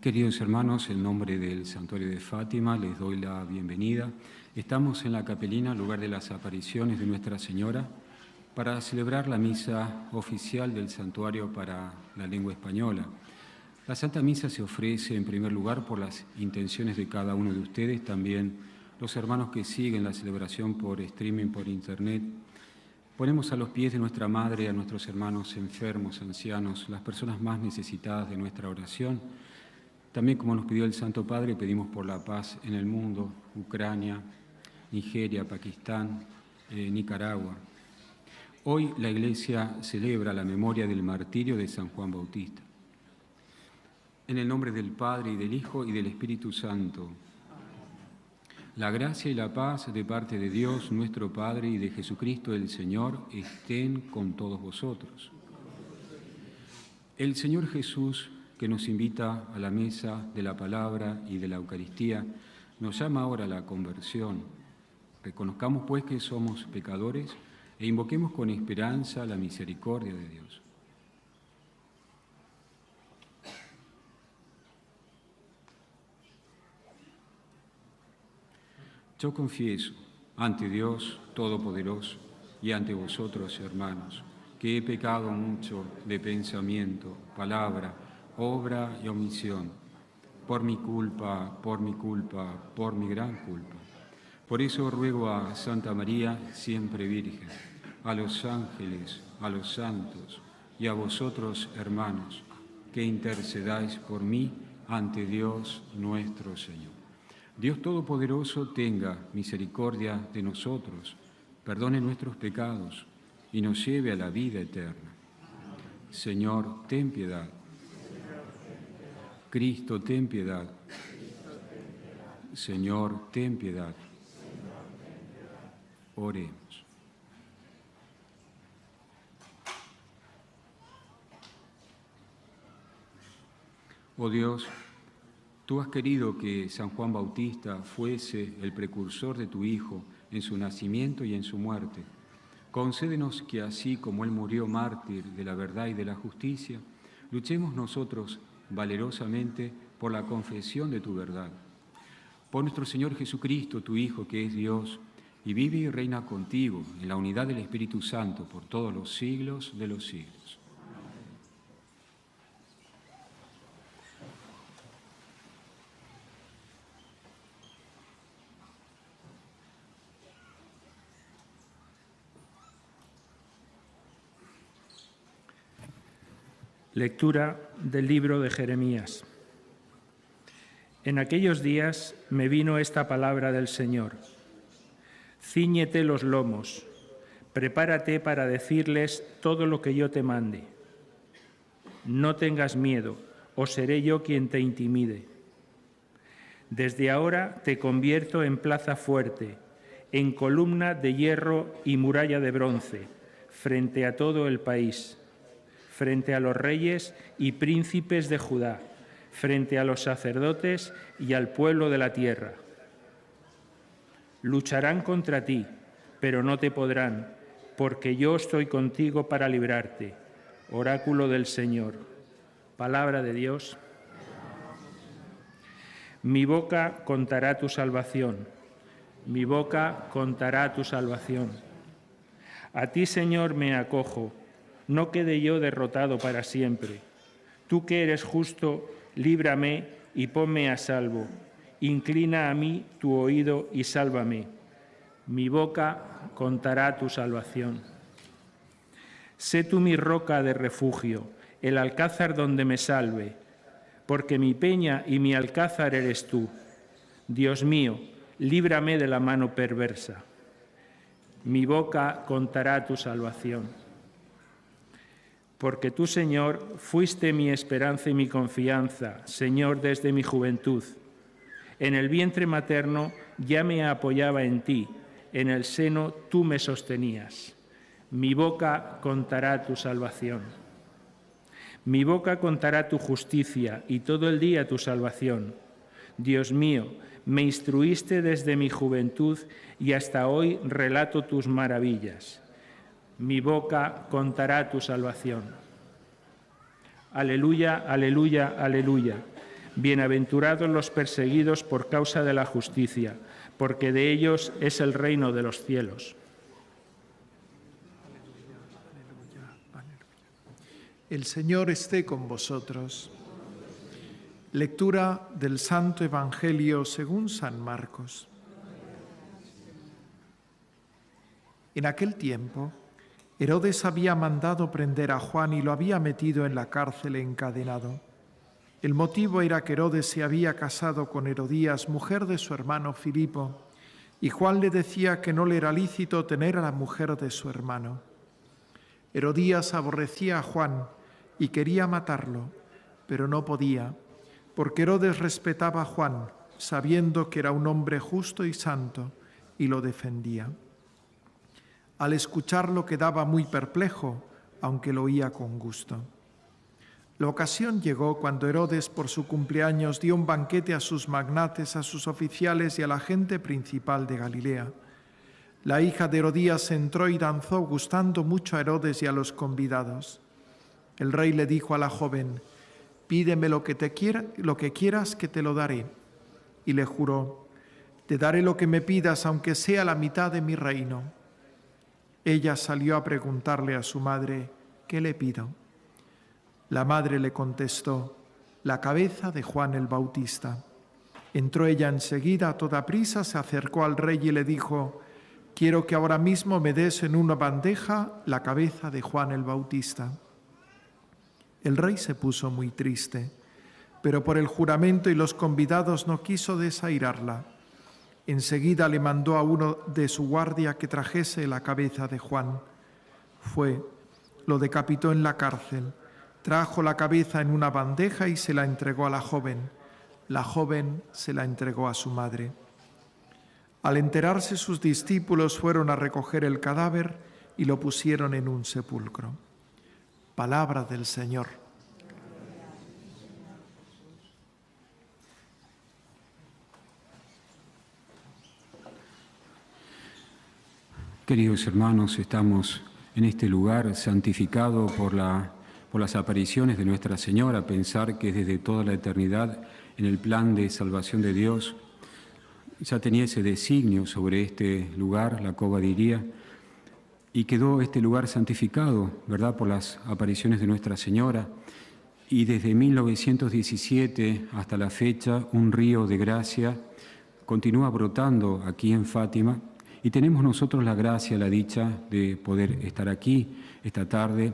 Queridos hermanos, en nombre del Santuario de Fátima les doy la bienvenida. Estamos en la capelina, lugar de las apariciones de Nuestra Señora, para celebrar la misa oficial del Santuario para la lengua española. La Santa Misa se ofrece en primer lugar por las intenciones de cada uno de ustedes, también los hermanos que siguen la celebración por streaming, por internet. Ponemos a los pies de nuestra Madre a nuestros hermanos enfermos, ancianos, las personas más necesitadas de nuestra oración. También, como nos pidió el Santo Padre, pedimos por la paz en el mundo, Ucrania, Nigeria, Pakistán, Nicaragua. Hoy la Iglesia celebra la memoria del martirio de San Juan Bautista. En el nombre del Padre, y del Hijo, y del Espíritu Santo. La gracia y la paz de parte de Dios, nuestro Padre, y de Jesucristo el Señor, estén con todos vosotros. El Señor Jesús, que nos invita a la mesa de la palabra y de la Eucaristía, nos llama ahora a la conversión. Reconozcamos pues que somos pecadores e invoquemos con esperanza la misericordia de Dios. Yo confieso ante Dios Todopoderoso y ante vosotros, hermanos, que he pecado mucho de pensamiento, palabra, obra y omisión, por mi culpa, por mi gran culpa. Por eso ruego a Santa María, siempre Virgen, a los ángeles, a los santos y a vosotros, hermanos, que intercedáis por mí ante Dios nuestro Señor. Dios Todopoderoso tenga misericordia de nosotros, perdone nuestros pecados y nos lleve a la vida eterna. Señor, ten piedad. Cristo, ten piedad. Señor, ten piedad. Oremos. Oh Dios, tú has querido que San Juan Bautista fuese el precursor de tu Hijo en su nacimiento y en su muerte. Concédenos que así como él murió mártir de la verdad y de la justicia, luchemos nosotros valerosamente por la confesión de tu verdad. Por nuestro Señor Jesucristo, tu Hijo, que es Dios, y vive y reina contigo en la unidad del Espíritu Santo por todos los siglos de los siglos. Lectura del libro de Jeremías. En aquellos días me vino esta palabra del Señor. Cíñete los lomos, prepárate para decirles todo lo que yo te mande. No tengas miedo, o seré yo quien te intimide. Desde ahora te convierto en plaza fuerte, en columna de hierro y muralla de bronce, frente a todo el país, frente a los reyes y príncipes de Judá, frente a los sacerdotes y al pueblo de la tierra. Lucharán contra ti, pero no te podrán, porque yo estoy contigo para librarte. Oráculo del Señor. Palabra de Dios. Mi boca contará tu salvación. Mi boca contará tu salvación. A ti, Señor, me acojo. No quede yo derrotado para siempre. Tú que eres justo, líbrame y ponme a salvo. Inclina a mí tu oído y sálvame. Mi boca contará tu salvación. Sé tú mi roca de refugio, el alcázar donde me salve, porque mi peña y mi alcázar eres tú. Dios mío, líbrame de la mano perversa. Mi boca contará tu salvación. Porque tú, Señor, fuiste mi esperanza y mi confianza, Señor, desde mi juventud. En el vientre materno ya me apoyaba en ti, en el seno tú me sostenías. Mi boca contará tu salvación. Mi boca contará tu justicia y todo el día tu salvación. Dios mío, me instruiste desde mi juventud y hasta hoy relato tus maravillas. Mi boca contará tu salvación. Aleluya, aleluya, aleluya. Bienaventurados los perseguidos por causa de la justicia, porque de ellos es el reino de los cielos. El Señor esté con vosotros. Lectura del Santo Evangelio según San Marcos. En aquel tiempo, Herodes había mandado prender a Juan y lo había metido en la cárcel encadenado. El motivo era que Herodes se había casado con Herodías, mujer de su hermano Filipo, y Juan le decía que no le era lícito tener a la mujer de su hermano. Herodías aborrecía a Juan y quería matarlo, pero no podía, porque Herodes respetaba a Juan, sabiendo que era un hombre justo y santo, y lo defendía. Al escucharlo quedaba muy perplejo, aunque lo oía con gusto. La ocasión llegó cuando Herodes, por su cumpleaños, dio un banquete a sus magnates, a sus oficiales y a la gente principal de Galilea. La hija de Herodías entró y danzó, gustando mucho a Herodes y a los convidados. El rey le dijo a la joven: «Pídeme lo que quieras que te lo daré». Y le juró: «Te daré lo que me pidas, aunque sea la mitad de mi reino». Ella salió a preguntarle a su madre: «¿Qué le pido?». La madre le contestó: «La cabeza de Juan el Bautista». Entró ella enseguida, a toda prisa, se acercó al rey y le dijo: «Quiero que ahora mismo me des en una bandeja la cabeza de Juan el Bautista». El rey se puso muy triste, pero por el juramento y los convidados no quiso desairarla. Enseguida le mandó a uno de su guardia que trajese la cabeza de Juan. Fue, lo decapitó en la cárcel, trajo la cabeza en una bandeja y se la entregó a la joven. La joven se la entregó a su madre. Al enterarse, sus discípulos fueron a recoger el cadáver y lo pusieron en un sepulcro. Palabra del Señor. Queridos hermanos, estamos en este lugar santificado por las apariciones de Nuestra Señora. Pensar que desde toda la eternidad, en el plan de salvación de Dios, ya tenía ese designio sobre este lugar, la Cova de Iría, y quedó este lugar santificado, ¿verdad?, por las apariciones de Nuestra Señora. Y desde 1917 hasta la fecha, un río de gracia continúa brotando aquí en Fátima. Y tenemos nosotros la gracia, la dicha de poder estar aquí esta tarde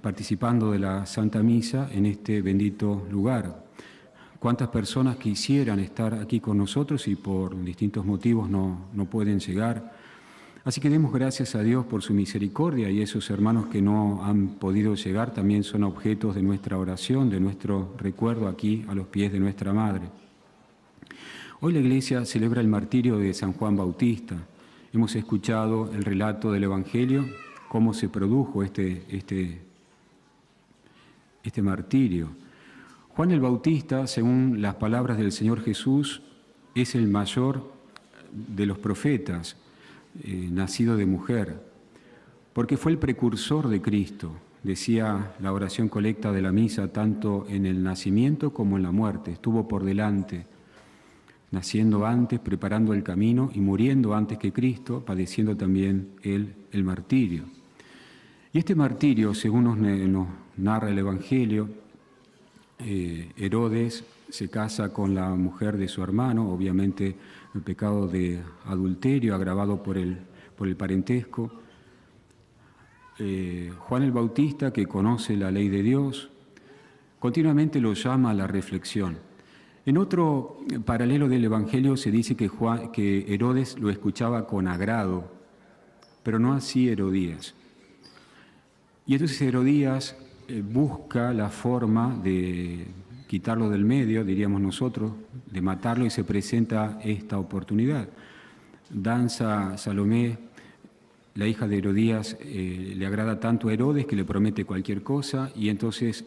participando de la Santa Misa en este bendito lugar. ¿Cuántas personas quisieran estar aquí con nosotros y por distintos motivos no pueden llegar? Así que demos gracias a Dios por su misericordia, y esos hermanos que no han podido llegar también son objetos de nuestra oración, de nuestro recuerdo aquí a los pies de nuestra Madre. Hoy la Iglesia celebra el martirio de San Juan Bautista. Hemos escuchado el relato del Evangelio, cómo se produjo este martirio. Juan el Bautista, según las palabras del Señor Jesús, es el mayor de los profetas, nacido de mujer, porque fue el precursor de Cristo. Decía la oración colecta de la misa, tanto en el nacimiento como en la muerte, estuvo por delante, naciendo antes, preparando el camino y muriendo antes que Cristo, padeciendo también él el martirio. Y este martirio, según nos narra el Evangelio, Herodes se casa con la mujer de su hermano, obviamente el pecado de adulterio agravado por el parentesco. Juan el Bautista, que conoce la ley de Dios, continuamente lo llama a la reflexión. En otro paralelo del Evangelio se dice que Herodes lo escuchaba con agrado, pero no así Herodías. Y entonces Herodías busca la forma de quitarlo del medio, diríamos nosotros, de matarlo, y se presenta esta oportunidad. Danza Salomé, la hija de Herodías, le agrada tanto a Herodes que le promete cualquier cosa, y entonces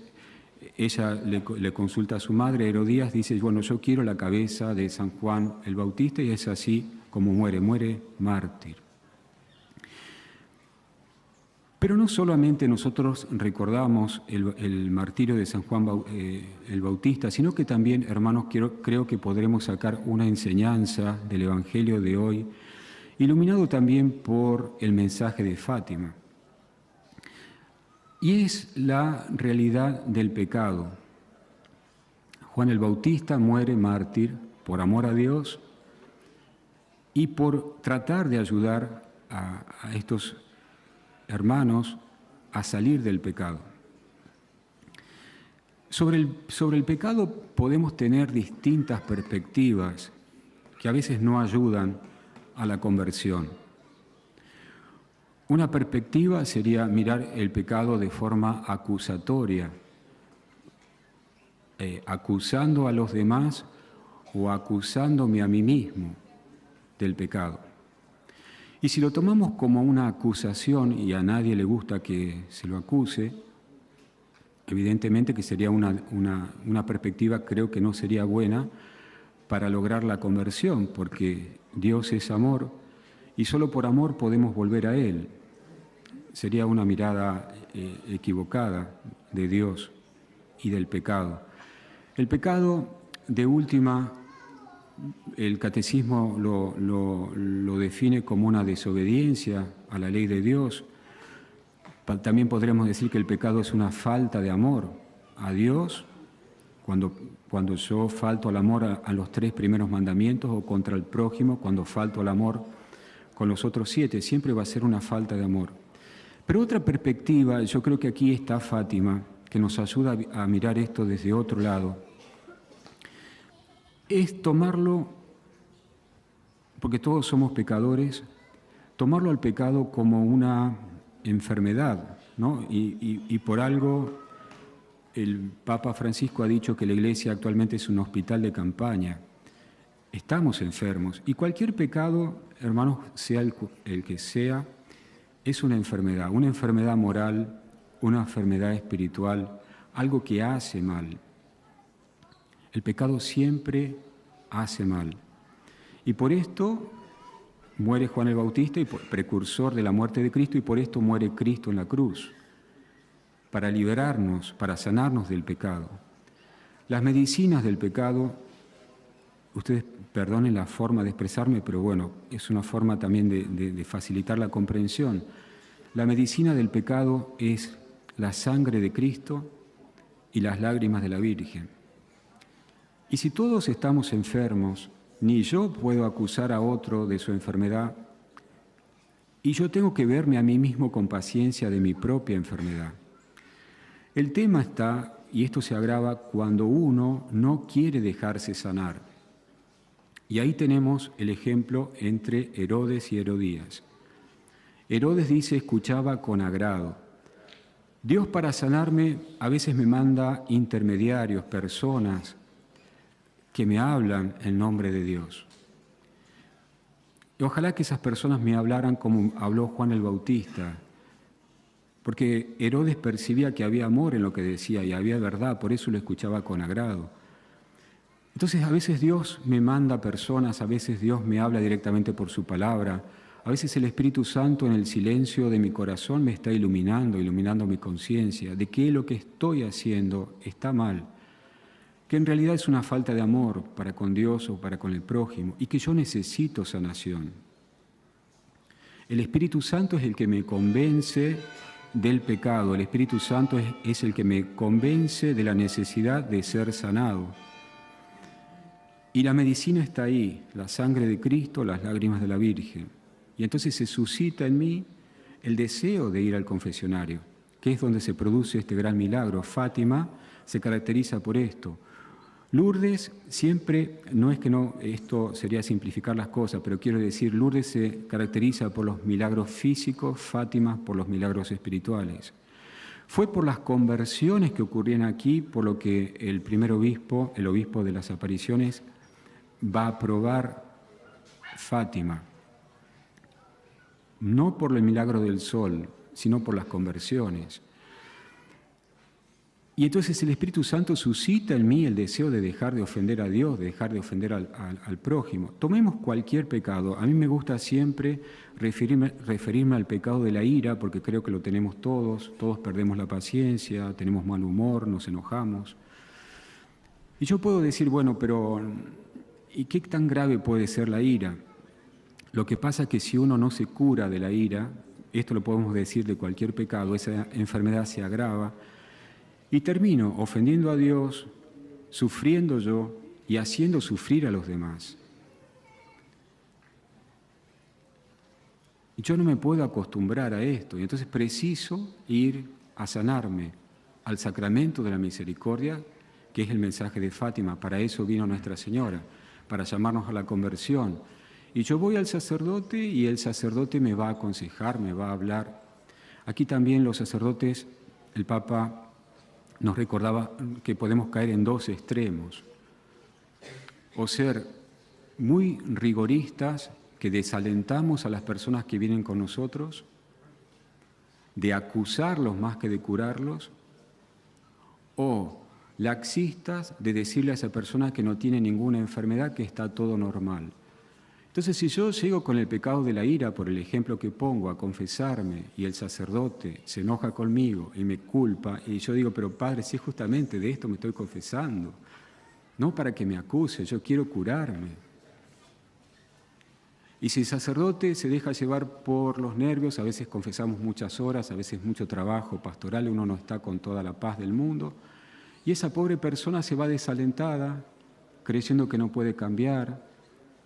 ella le consulta a su madre. Herodías dice: bueno, yo quiero la cabeza de San Juan el Bautista, y es así como muere mártir. Pero no solamente nosotros recordamos el martirio de San Juan el Bautista, sino que también, hermanos, creo que podremos sacar una enseñanza del Evangelio de hoy, iluminado también por el mensaje de Fátima. Y es la realidad del pecado. Juan el Bautista muere mártir por amor a Dios y por tratar de ayudar a estos hermanos a salir del pecado. Sobre el pecado podemos tener distintas perspectivas que a veces no ayudan a la conversión. Una perspectiva sería mirar el pecado de forma acusatoria, acusando a los demás o acusándome a mí mismo del pecado. Y si lo tomamos como una acusación, y a nadie le gusta que se lo acuse, evidentemente que sería una perspectiva, creo que no sería buena para lograr la conversión, porque Dios es amor y solo por amor podemos volver a Él. Sería una mirada equivocada de Dios y del pecado. El pecado, de última, el catecismo lo define como una desobediencia a la ley de Dios. También podremos decir que el pecado es una falta de amor a Dios, cuando yo falto al amor a los 3 primeros mandamientos, o contra el prójimo, cuando falto al amor con los otros 7, siempre va a ser una falta de amor. Pero otra perspectiva, yo creo que aquí está Fátima, que nos ayuda a mirar esto desde otro lado, es tomarlo, porque todos somos pecadores, tomarlo al pecado como una enfermedad, ¿no? Y por algo el Papa Francisco ha dicho que la Iglesia actualmente es un hospital de campaña. Estamos enfermos y cualquier pecado, hermanos, sea el que sea, es una enfermedad moral, una enfermedad espiritual, algo que hace mal. El pecado siempre hace mal. Y por esto muere Juan el Bautista, precursor de la muerte de Cristo, y por esto muere Cristo en la cruz, para liberarnos, para sanarnos del pecado. Las medicinas del pecado, ustedes perdonen la forma de expresarme, pero bueno, es una forma también de facilitar la comprensión. La medicina del pecado es la sangre de Cristo y las lágrimas de la Virgen. Y si todos estamos enfermos, ni yo puedo acusar a otro de su enfermedad, y yo tengo que verme a mí mismo con paciencia de mi propia enfermedad. El tema está, y esto se agrava, cuando uno no quiere dejarse sanar. Y ahí tenemos el ejemplo entre Herodes y Herodías. Herodes dice, escuchaba con agrado. Dios, para sanarme, a veces me manda intermediarios, personas que me hablan en nombre de Dios. Y ojalá que esas personas me hablaran como habló Juan el Bautista, porque Herodes percibía que había amor en lo que decía y había verdad, por eso lo escuchaba con agrado. Entonces, a veces Dios me manda personas, a veces Dios me habla directamente por su palabra, a veces el Espíritu Santo en el silencio de mi corazón me está iluminando mi conciencia de que lo que estoy haciendo está mal, que en realidad es una falta de amor para con Dios o para con el prójimo y que yo necesito sanación. El Espíritu Santo es el que me convence del pecado, el Espíritu Santo es el que me convence de la necesidad de ser sanado. Y la medicina está ahí, la sangre de Cristo, las lágrimas de la Virgen. Y entonces se suscita en mí el deseo de ir al confesionario, que es donde se produce este gran milagro. Fátima se caracteriza por esto. Lourdes siempre, no es que no, esto sería simplificar las cosas, pero quiero decir, Lourdes se caracteriza por los milagros físicos, Fátima por los milagros espirituales. Fue por las conversiones que ocurrían aquí, por lo que el primer obispo, el obispo de las apariciones, va a aprobar Fátima. No por el milagro del sol, sino por las conversiones. Y entonces el Espíritu Santo suscita en mí el deseo de dejar de ofender a Dios, de dejar de ofender al prójimo. Tomemos cualquier pecado. A mí me gusta siempre referirme al pecado de la ira, porque creo que lo tenemos todos perdemos la paciencia, tenemos mal humor, nos enojamos. Y yo puedo decir, bueno, pero ¿y qué tan grave puede ser la ira? Lo que pasa es que si uno no se cura de la ira, esto lo podemos decir de cualquier pecado, esa enfermedad se agrava, y termino ofendiendo a Dios, sufriendo yo y haciendo sufrir a los demás. Yo no me puedo acostumbrar a esto, y entonces preciso ir a sanarme al sacramento de la misericordia, que es el mensaje de Fátima. Para eso vino Nuestra Señora, para llamarnos a la conversión. Y yo voy al sacerdote y el sacerdote me va a aconsejar, me va a hablar. Aquí también los sacerdotes, el Papa nos recordaba que podemos caer en dos extremos, o ser muy rigoristas, que desalentamos a las personas que vienen con nosotros, de acusarlos más que de curarlos, o laxistas, de decirle a esa persona que no tiene ninguna enfermedad, que está todo normal. Entonces, si yo llego con el pecado de la ira, por el ejemplo que pongo, a confesarme, y el sacerdote se enoja conmigo y me culpa, y yo digo, pero Padre, si justamente de esto me estoy confesando, no para que me acuse, yo quiero curarme. Y si el sacerdote se deja llevar por los nervios, a veces confesamos muchas horas, a veces mucho trabajo pastoral, uno no está con toda la paz del mundo, y esa pobre persona se va desalentada, creyendo que no puede cambiar,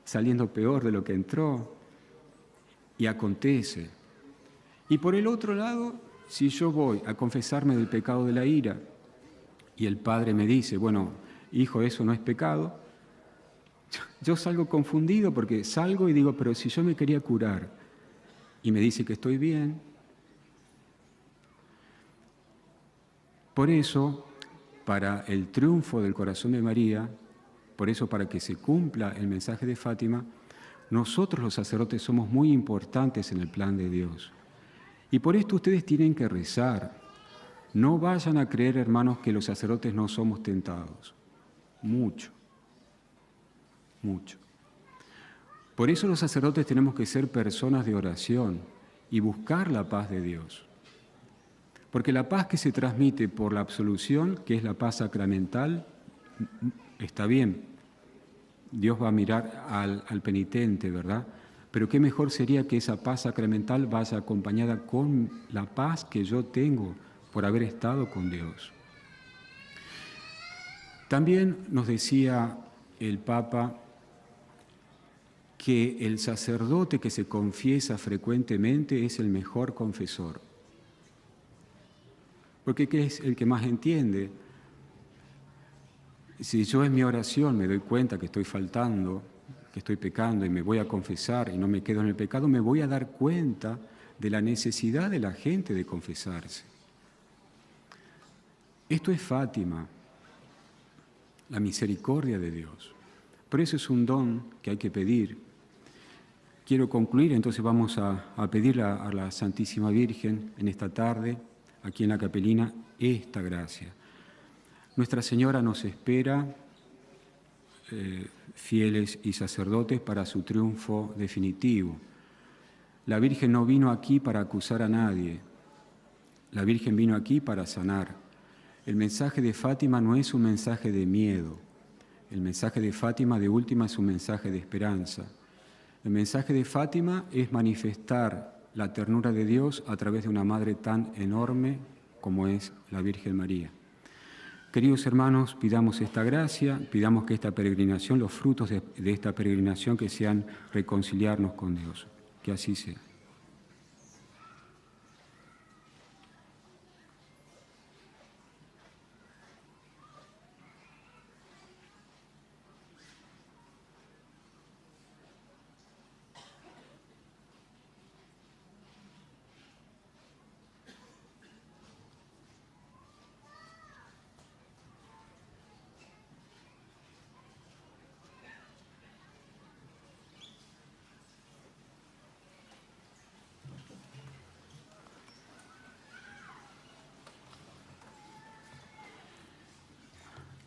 saliendo peor de lo que entró, y acontece. Y por el otro lado, si yo voy a confesarme del pecado de la ira, y el Padre me dice, bueno, hijo, eso no es pecado, yo salgo confundido porque salgo y digo, pero si yo me quería curar, y me dice que estoy bien. Por eso, para el triunfo del corazón de María, por eso, para que se cumpla el mensaje de Fátima, nosotros los sacerdotes somos muy importantes en el plan de Dios. Y por esto ustedes tienen que rezar. No vayan a creer, hermanos, que los sacerdotes no somos tentados. Mucho, mucho. Por eso los sacerdotes tenemos que ser personas de oración y buscar la paz de Dios. Porque la paz que se transmite por la absolución, que es la paz sacramental, está bien, Dios va a mirar al penitente, ¿verdad? Pero qué mejor sería que esa paz sacramental vaya acompañada con la paz que yo tengo por haber estado con Dios. También nos decía el Papa que el sacerdote que se confiesa frecuentemente es el mejor confesor. Porque ¿qué es el que más entiende? Si yo en mi oración me doy cuenta que estoy faltando, que estoy pecando y me voy a confesar y no me quedo en el pecado, me voy a dar cuenta de la necesidad de la gente de confesarse. Esto es Fátima, la misericordia de Dios. Por eso es un don que hay que pedir. Quiero concluir, entonces vamos a pedirle a la Santísima Virgen en esta tarde, aquí en la capelina, esta gracia. Nuestra Señora nos espera, fieles y sacerdotes, para su triunfo definitivo. La Virgen no vino aquí para acusar a nadie. La Virgen vino aquí para sanar. El mensaje de Fátima no es un mensaje de miedo. El mensaje de Fátima, de última, es un mensaje de esperanza. El mensaje de Fátima es manifestar la ternura de Dios a través de una madre tan enorme como es la Virgen María. Queridos hermanos, pidamos esta gracia, pidamos que esta peregrinación, los frutos de esta peregrinación, que sean reconciliarnos con Dios. Que así sea.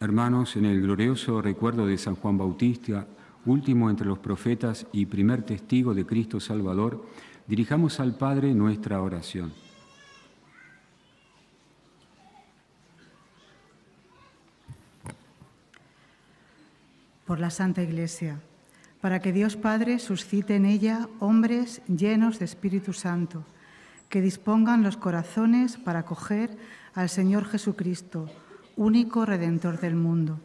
Hermanos, en el glorioso recuerdo de San Juan Bautista, último entre los profetas y primer testigo de Cristo Salvador, dirijamos al Padre nuestra oración. Por la Santa Iglesia, para que Dios Padre suscite en ella hombres llenos de Espíritu Santo, que dispongan los corazones para acoger al Señor Jesucristo, único Redentor del mundo.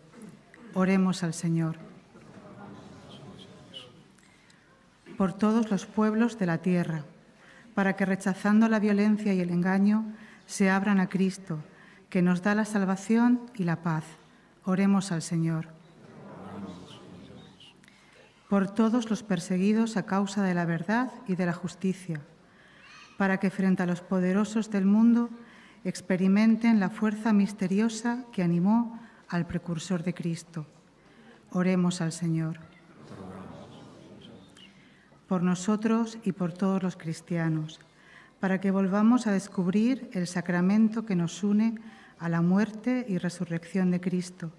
Oremos al Señor. Por todos los pueblos de la tierra, para que rechazando la violencia y el engaño, se abran a Cristo, que nos da la salvación y la paz. Oremos al Señor. Por todos los perseguidos a causa de la verdad y de la justicia, para que frente a los poderosos del mundo experimenten la fuerza misteriosa que animó al precursor de Cristo. Oremos al Señor. Por nosotros y por todos los cristianos, para que volvamos a descubrir el sacramento que nos une a la muerte y resurrección de Cristo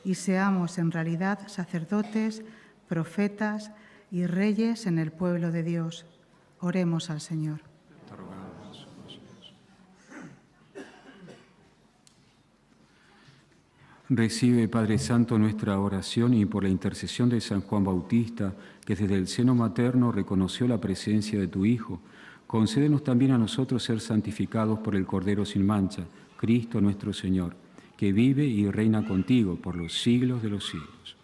y seamos en realidad sacerdotes, profetas y reyes en el pueblo de Dios. Oremos al Señor. Recibe, Padre Santo, nuestra oración y por la intercesión de San Juan Bautista, que desde el seno materno reconoció la presencia de tu Hijo, concédenos también a nosotros ser santificados por el Cordero sin mancha, Cristo nuestro Señor, que vive y reina contigo por los siglos de los siglos.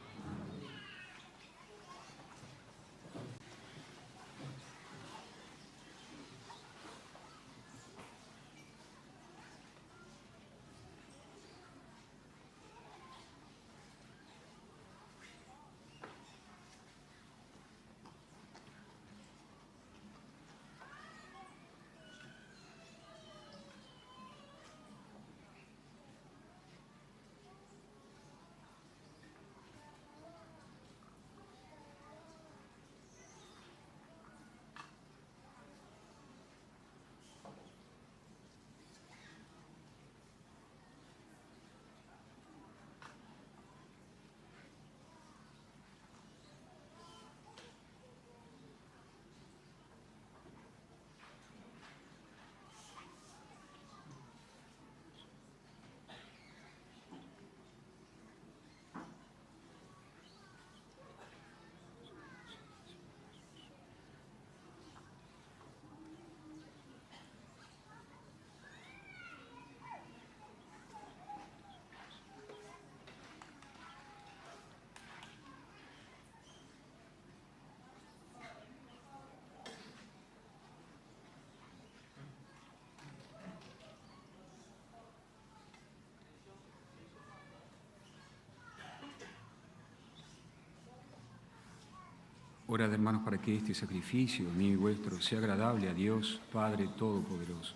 Orad, hermanos, para que este sacrificio mío y vuestro sea agradable a Dios, Padre Todopoderoso.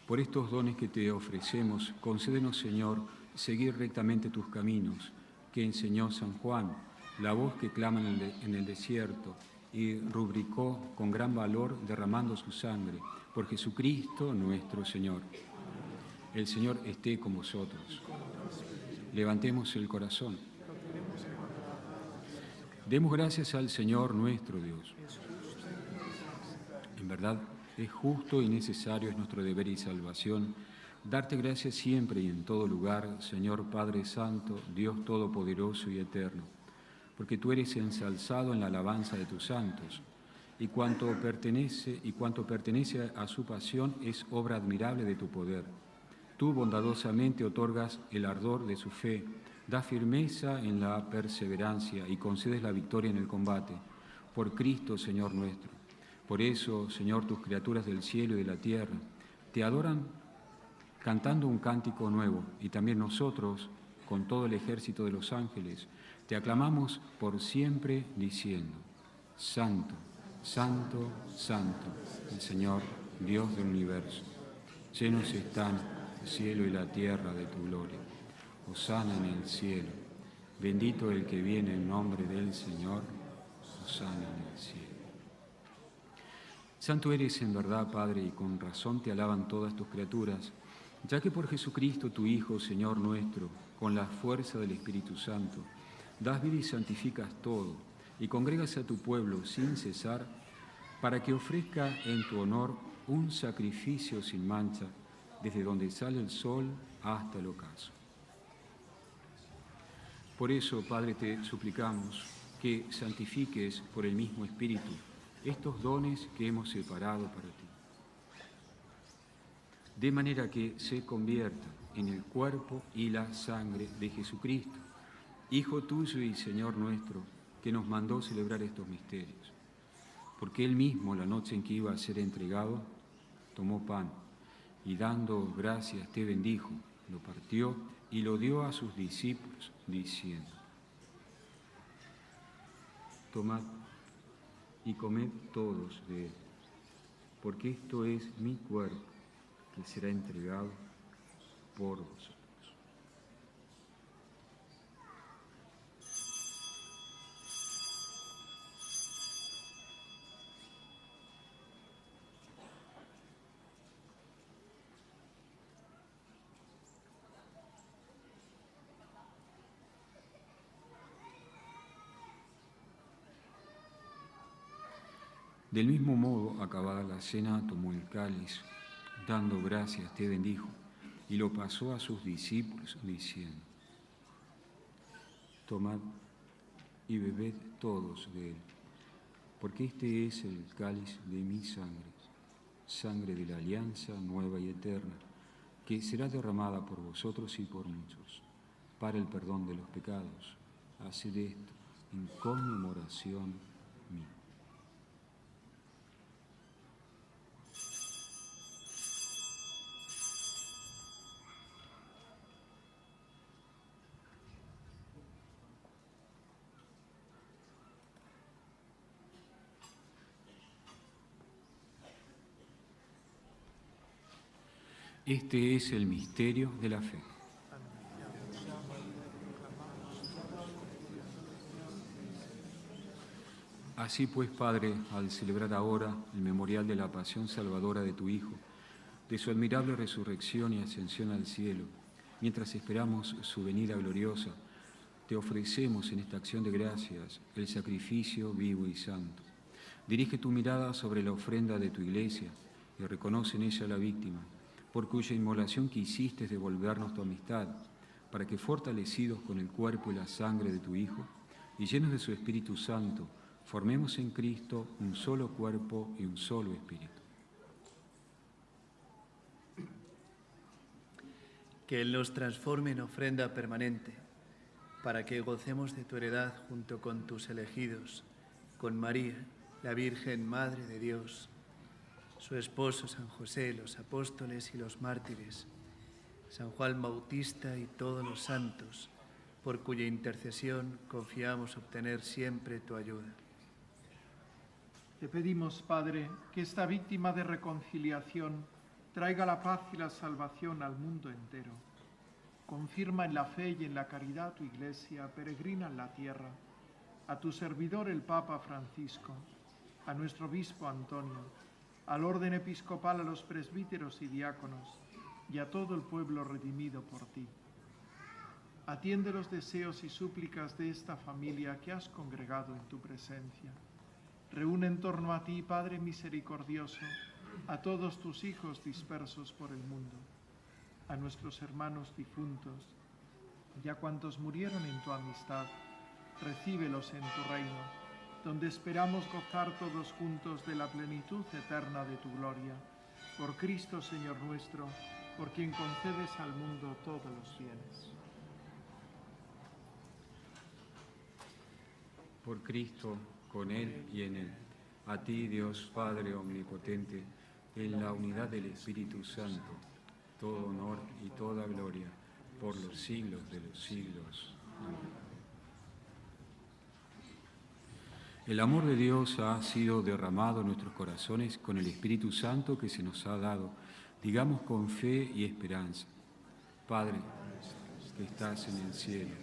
Por estos dones que te ofrecemos, concédenos, Señor, seguir rectamente tus caminos, que enseñó San Juan, la voz que clama en el desierto, y rubricó con gran valor derramando su sangre, por Jesucristo nuestro Señor. El Señor esté con vosotros. Levantemos el corazón. Demos gracias al Señor nuestro Dios. En verdad, es justo y necesario, es nuestro deber y salvación, darte gracias siempre y en todo lugar, Señor Padre Santo, Dios Todopoderoso y Eterno, porque tú eres ensalzado en la alabanza de tus santos, y cuanto pertenece a su pasión es obra admirable de tu poder. Tú bondadosamente otorgas el ardor de su fe, das firmeza en la perseverancia y concedes la victoria en el combate. Por Cristo, Señor nuestro. Por eso, Señor, tus criaturas del cielo y de la tierra te adoran cantando un cántico nuevo, y también nosotros, con todo el ejército de los ángeles, te aclamamos por siempre diciendo: Santo, Santo, Santo, el Señor, Dios del universo. Llenos están el cielo y la tierra de tu gloria. Hosana en el cielo. Bendito el que viene en nombre del Señor. Hosana en el cielo. Santo eres en verdad, Padre, y con razón te alaban todas tus criaturas, ya que por Jesucristo, tu Hijo, Señor nuestro, con la fuerza del Espíritu Santo, das vida y santificas todo, y congregas a tu pueblo sin cesar, para que ofrezca en tu honor un sacrificio sin mancha, desde donde sale el sol hasta el ocaso. Por eso, Padre, te suplicamos que santifiques por el mismo Espíritu estos dones que hemos separado para ti, de manera que se convierta en el cuerpo y la sangre de Jesucristo, Hijo tuyo y Señor nuestro, que nos mandó celebrar estos misterios. Porque Él mismo, la noche en que iba a ser entregado, tomó pan y dando gracias te bendijo, lo partió y lo dio a sus discípulos, diciendo: tomad y comed todos de él, porque esto es mi cuerpo, que será entregado por vosotros. Del mismo modo, acabada la cena, tomó el cáliz, dando gracias, te bendijo, y lo pasó a sus discípulos, diciendo: tomad y bebed todos de él, porque este es el cáliz de mi sangre, sangre de la alianza nueva y eterna, que será derramada por vosotros y por muchos, para el perdón de los pecados. Haced esto en conmemoración mía. Este es el misterio de la fe. Así pues, Padre, al celebrar ahora el memorial de la pasión salvadora de tu Hijo, de su admirable resurrección y ascensión al cielo, mientras esperamos su venida gloriosa, te ofrecemos en esta acción de gracias el sacrificio vivo y santo. Dirige tu mirada sobre la ofrenda de tu Iglesia y reconoce en ella la víctima, por cuya inmolación quisiste devolvernos tu amistad, para que, fortalecidos con el cuerpo y la sangre de tu Hijo, y llenos de su Espíritu Santo, formemos en Cristo un solo cuerpo y un solo Espíritu. Que Él nos transforme en ofrenda permanente, para que gocemos de tu heredad junto con tus elegidos, con María, la Virgen Madre de Dios, su esposo San José, los apóstoles y los mártires, San Juan Bautista y todos los santos, por cuya intercesión confiamos obtener siempre tu ayuda. Te pedimos, Padre, que esta víctima de reconciliación traiga la paz y la salvación al mundo entero. Confirma en la fe y en la caridad tu Iglesia peregrina en la tierra, a tu servidor el Papa Francisco, a nuestro obispo Antonio, al orden episcopal, a los presbíteros y diáconos, y a todo el pueblo redimido por ti. Atiende los deseos y súplicas de esta familia que has congregado en tu presencia. Reúne en torno a ti, Padre misericordioso, a todos tus hijos dispersos por el mundo, a nuestros hermanos difuntos, y a cuantos murieron en tu amistad, recíbelos en tu reino, donde esperamos gozar todos juntos de la plenitud eterna de tu gloria. Por Cristo, Señor nuestro, por quien concedes al mundo todos los bienes. Por Cristo, con Él y en Él, a ti, Dios Padre omnipotente, en la unidad del Espíritu Santo, todo honor y toda gloria, por los siglos de los siglos. Amén. El amor de Dios ha sido derramado en nuestros corazones con el Espíritu Santo que se nos ha dado. Digamos con fe y esperanza: Padre, que estás en el cielo,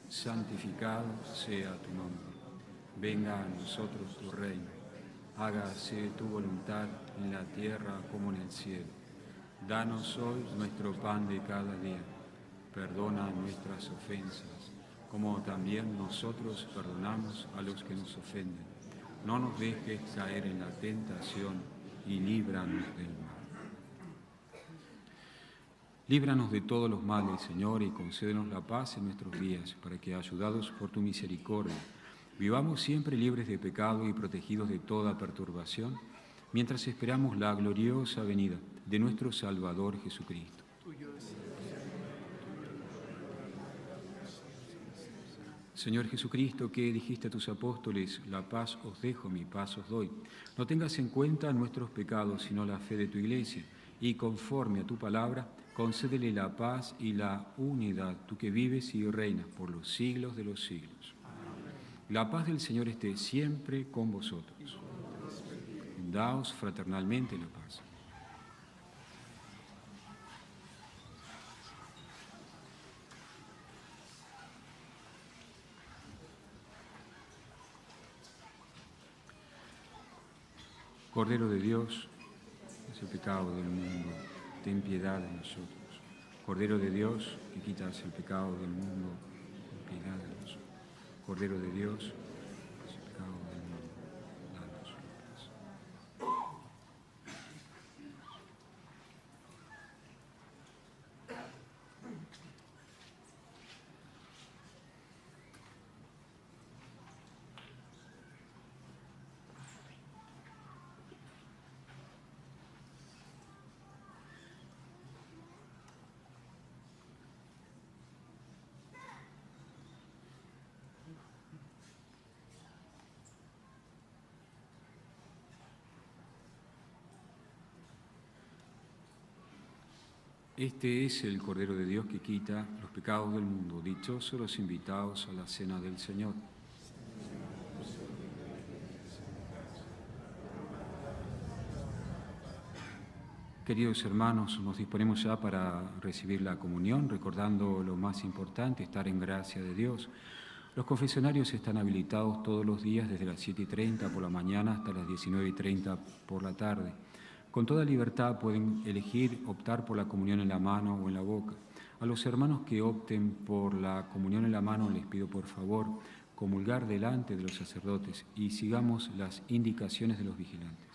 santificado sea tu nombre. Venga a nosotros tu reino. hágase tu voluntad en la tierra como en el cielo. Danos hoy nuestro pan de cada día. Perdona nuestras ofensas, como también nosotros perdonamos a los que nos ofenden. No nos dejes caer en la tentación y líbranos del mal. Líbranos de todos los males, Señor, y concédenos la paz en nuestros días, para que, ayudados por tu misericordia, vivamos siempre libres de pecado y protegidos de toda perturbación, mientras esperamos la gloriosa venida de nuestro Salvador Jesucristo. Señor Jesucristo, que dijiste a tus apóstoles, la paz os dejo, mi paz os doy. No tengas en cuenta nuestros pecados, sino la fe de tu Iglesia, y conforme a tu palabra, concédele la paz y la unidad, tú que vives y reinas por los siglos de los siglos. La paz del Señor esté siempre con vosotros. Daos fraternalmente la paz. Cordero de Dios, es el pecado del mundo, ten piedad de nosotros. Cordero de Dios, que quitas el pecado del mundo, ten piedad de nosotros. Cordero de Dios, es el pecado del mundo, danos la paz. Este es el Cordero de Dios que quita los pecados del mundo. Dichosos los invitados a la cena del Señor. Queridos hermanos, nos disponemos ya para recibir la comunión, recordando lo más importante, estar en gracia de Dios. Los confesionarios están habilitados todos los días desde las 7:30 por la mañana hasta las 19:30 por la tarde. Con toda libertad pueden elegir optar por la comunión en la mano o en la boca. A los hermanos que opten por la comunión en la mano les pido por favor comulgar delante de los sacerdotes y sigamos las indicaciones de los vigilantes.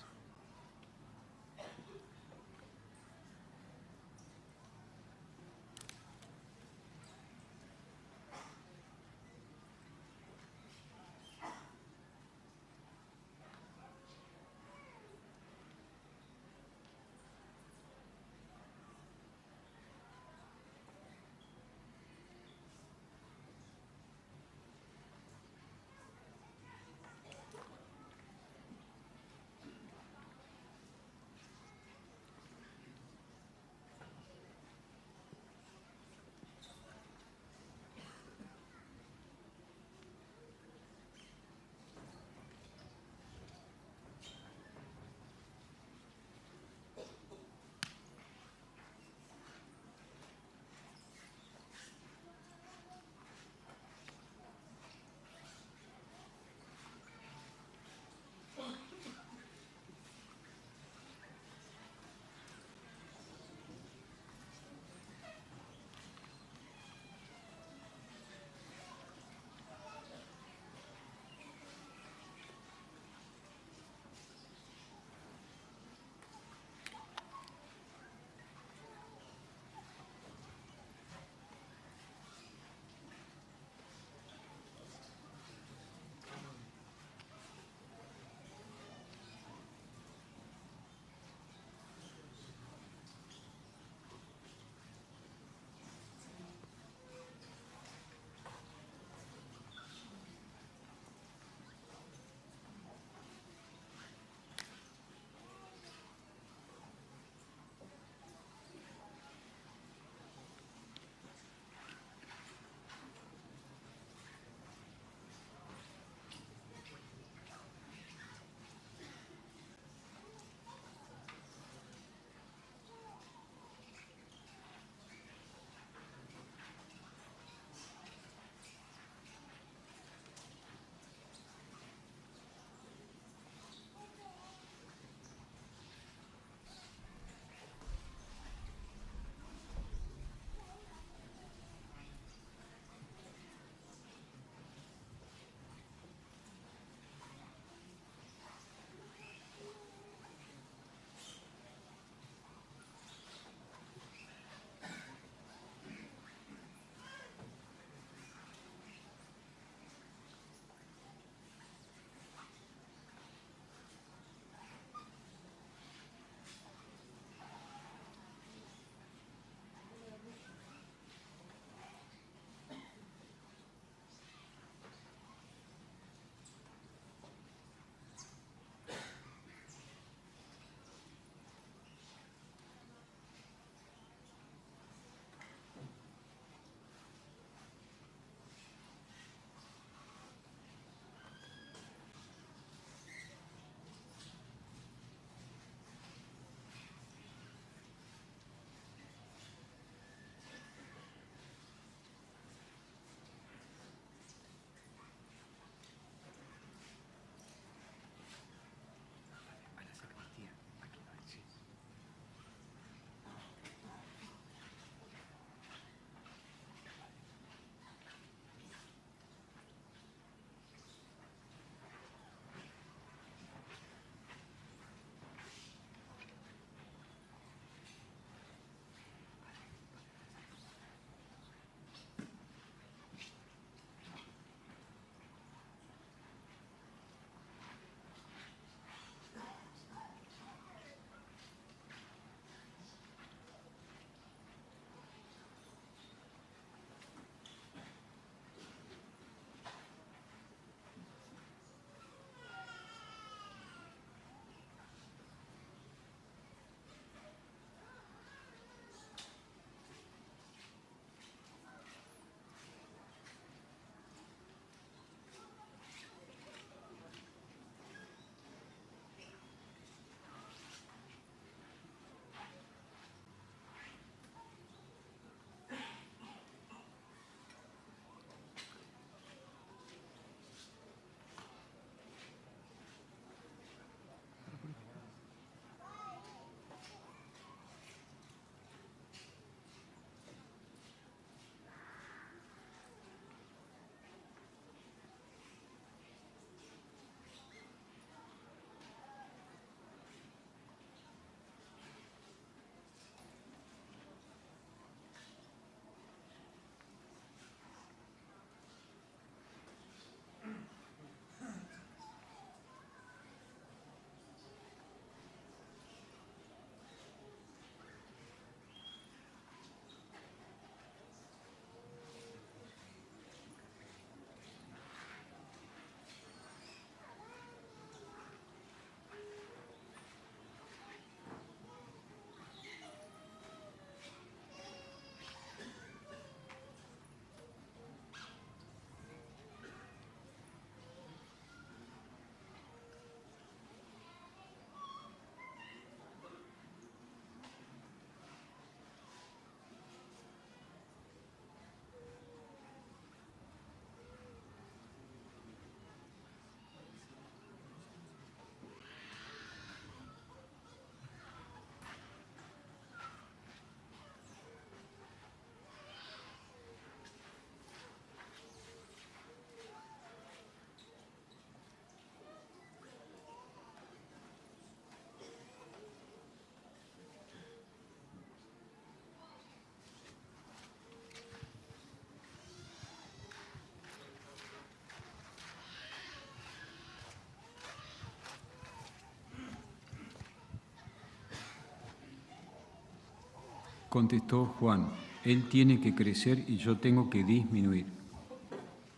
Contestó Juan: Él tiene que crecer y yo tengo que disminuir.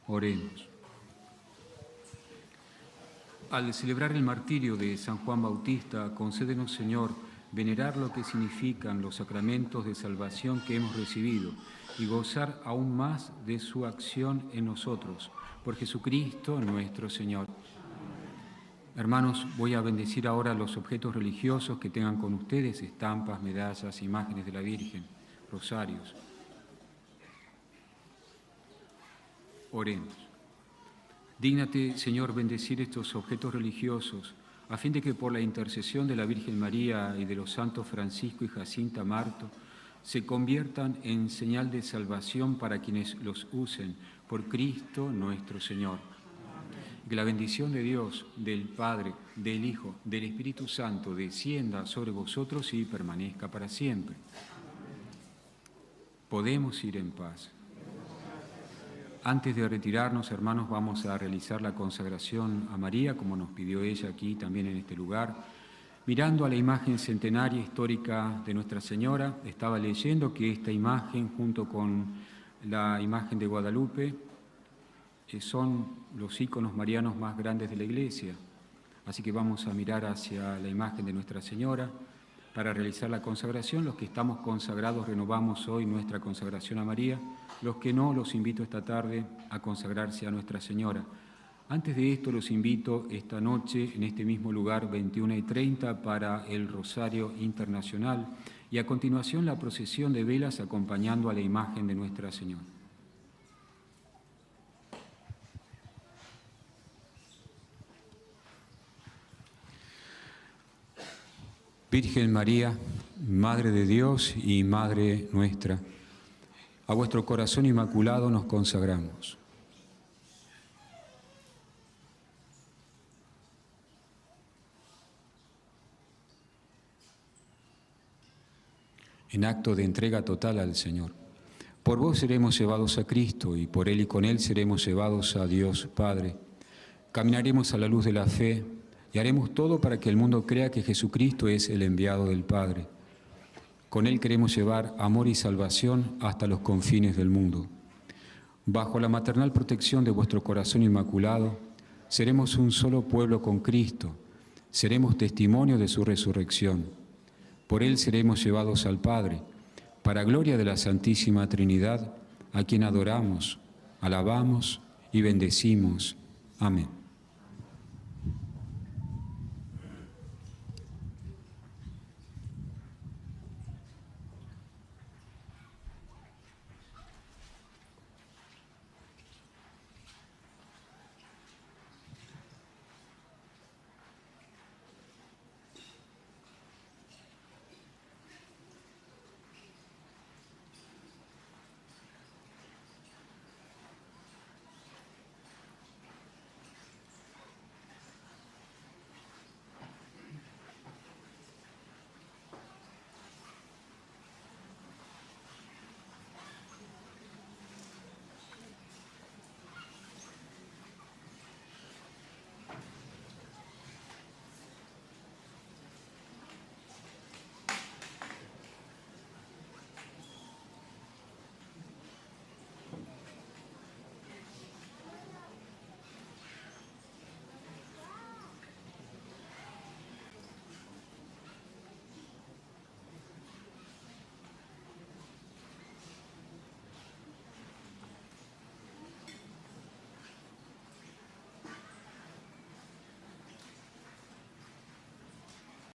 Oremos. Al celebrar el martirio de San Juan Bautista, concédenos, Señor, venerar lo que significan los sacramentos de salvación que hemos recibido y gozar aún más de su acción en nosotros. Por Jesucristo nuestro Señor. Hermanos, voy a bendecir ahora los objetos religiosos que tengan con ustedes: estampas, medallas, imágenes de la Virgen, rosarios. Oremos. Dígnate, Señor, bendecir estos objetos religiosos, a fin de que por la intercesión de la Virgen María y de los santos Francisco y Jacinta Marto, se conviertan en señal de salvación para quienes los usen, por Cristo nuestro Señor. Que la bendición de Dios, del Padre, del Hijo, del Espíritu Santo, descienda sobre vosotros y permanezca para siempre. Podemos ir en paz. Antes de retirarnos, hermanos, vamos a realizar la consagración a María, como nos pidió ella aquí también en este lugar. Mirando a la imagen centenaria histórica de Nuestra Señora, estaba leyendo que esta imagen, junto con la imagen de Guadalupe, son los íconos marianos más grandes de la Iglesia. Así que vamos a mirar hacia la imagen de Nuestra Señora para realizar la consagración. Los que estamos consagrados renovamos hoy nuestra consagración a María. Los que no, los invito esta tarde a consagrarse a Nuestra Señora. Antes de esto, los invito esta noche, en este mismo lugar, 21:30, para el Rosario Internacional y a continuación la procesión de velas acompañando a la imagen de Nuestra Señora. Virgen María, Madre de Dios y Madre nuestra, a vuestro corazón inmaculado nos consagramos. En acto de entrega total al Señor. Por vos seremos llevados a Cristo y por Él y con Él seremos llevados a Dios Padre. Caminaremos a la luz de la fe y haremos todo para que el mundo crea que Jesucristo es el enviado del Padre. Con Él queremos llevar amor y salvación hasta los confines del mundo. Bajo la maternal protección de vuestro corazón inmaculado, seremos un solo pueblo con Cristo, seremos testimonio de su resurrección. Por Él seremos llevados al Padre, para gloria de la Santísima Trinidad, a quien adoramos, alabamos y bendecimos. Amén.